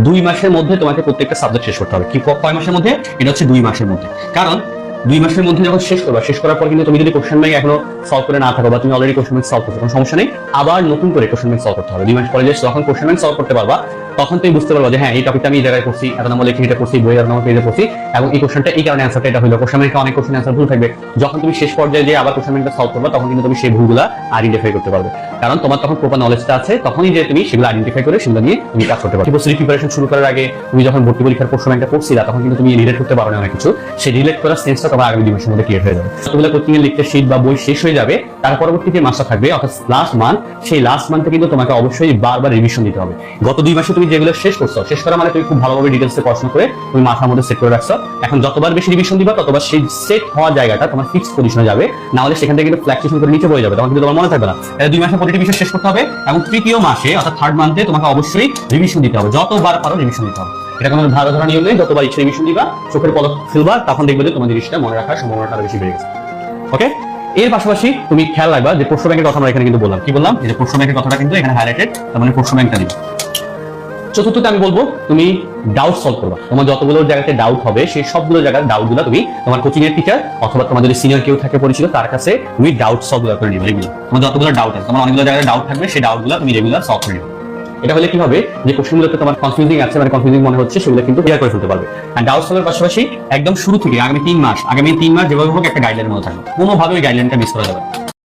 2 মাসের মধ্যে তোমাকে প্রত্যেকটা সাবজেক্ট শেষ করতে হবে। কি কয় মাসের মধ্যে? এটা হচ্ছে 2 মাসের মধ্যে। কারণ 2 মাসের মধ্যে যখন শেষ করবা, শেষ করার পর কিন্তু তুমি যদি কোশ্চেন ব্যাংক এখনো সলভ করে না থাকো বা তুমি অলরেডি কোশ্চেন ব্যাংক সলভ করছো, কোনো সমস্যা নেই, আবার নতুন করে কোশ্চেন ব্যাংক সলভ করতে হবে। 2 মাস পরে যখন কোশ্চেন ব্যাংক সলভ করতে পারবা, তখন তুমি বুঝতে পারবা যে হ্যাঁ এই টপিকটা আমি এই জায়গায় করছি, এত নম্বর লেখে এটা করছি, বইয়ের নম্বর পেজে করছি, এবং এই কোশ্চেনটা এই কারণে অ্যান্সারটা এটা হলো। কোশ্চেন ব্যাংকে অনেক কোশ্চেন অ্যান্সার ভুল থাকবে। যখন তুমি শেষ পর্যায়ে যে আবার কোশ্চেন ব্যাংকটা সলভ করবা, তখন কিন্তু তুমি সেই ভুলগুলো আইডেন্টিফাই করতে পারবে। কারণ তোমার তখন প্রপার নলেজটা আছে, তখনই যে তুমি সেগুলো আইডেন্টিফাই করে সেগুলো নিয়ে তুমি কাজ করতে পারবে। ইউনিভার্সিটি প্রিপারেশন শুরু করার আগে তুমি যখন ভর্তি পরীক্ষার কোশ্চেন ব্যাংকটা পড়ছিলা, তখন কিন্তু তুমি রিলেট করতে পারো না অনেক কিছু। সেই রিলেট করার সেন্সটা তোমার আগামী 2 মাসের মধ্যে ক্লিয়ার হয়ে যাবে। যতগুলো কোচিং এর লিখতে শীট বা বই শেষ হয়ে যাবে, তার পরবর্তী যে মাসটা থাকবে অর্থাৎ লাস্ট মান্থ, সেই লাস্ট মান্থে কিন্তু তোমাকে অবশ্যই বারবার রিভিশন দিতে হবে। গত 2 মাসে তুমি যেগুলো শেষ করছো, শেষ করা মানে তুমি খুব ভালোভাবে ডিটেলসে পড়াশোনা করে তুমি মাথার মধ্যে সেট করে রাখছো। এখন যতবার বেশি রিভিশন দিবা, ততবার সেই সেট হওয়া জায়গাটা তোমার ফিক্সড পজিশনে যাবে। না হলে সেখান থেকে কিন্তু ফ্ল্যাকচুয়েশন করে নিচে পড়ে যাবে, তখন কিন্তু তোমার মনে থাকবে না। 2 মাসে প্রতিটি বিষয় শেষ করতে হবে, এবং তৃতীয় মাসে অর্থাৎ থার্ড মান্থে তোমাকে অবশ্যই রিভিশন দিতে হবে। যতবার পারো রিভিশন দিতে হবে। এটা কোনো ধরা নিয়ম নেই, যতবার ইচ্ছে রিভিশন দিবা, চোখের পলক ফেলবা, তখন দেখবে যে তোমার জিনিসটা মনে রাখার সম্ভাবনাটা আরো বেশি বেড়ে গেছে। ওকে, এর পাশাপাশি তুমি খেয়াল রাখবা যে প্রশ্ন ব্যাংকের কথা আমরা এখানে কিন্তু বললাম। কি বললাম? এই যে প্রশ্ন ব্যাংকের কথাটা কিন্তু এখানে হাইলাইটেড, তার মানে প্রশ্ন ব্যাংকটা দিবা। চতুর্থতে আমি বলবো তুমি ডাউট সলভ করবা। তোমার যতগুলো জায়গাতে ডাউট হবে, সেই সবগুলো জায়গার ডাউটগুলো তুমি তোমার কোচিং এর টিচার অথবা তোমার যদি সিনিয়র কেউ থাকে পরিচিত, তার কাছে তুমি ডাউট সলভ করে নিবে। রেগুলার তোমার যতগুলো ডাউট আছে, তোমার অনেকগুলো জায়গায় ডাউট থাকবে, সেই ডাউটগুলো তুমি রেগুলার সলভ করে নিবে। এটা হলে কি হবে, যে কোশ্চেনগুলোতে তোমার কনফিউজিং আছে, মানে কনফিউজিং মনে হচ্ছে, সেগুলো কিন্তু ক্লিয়ার করে ফেলতে পারবে। আর ডাউট সলভের পাশাপাশি একদম শুরু থেকে আগামী 3 মাস যেভাবে হোক একটা গাইডলাইনের মধ্যে থাকবে, কোনোভাবে ওই গাইডলাইনটা মিস করা যাবে না।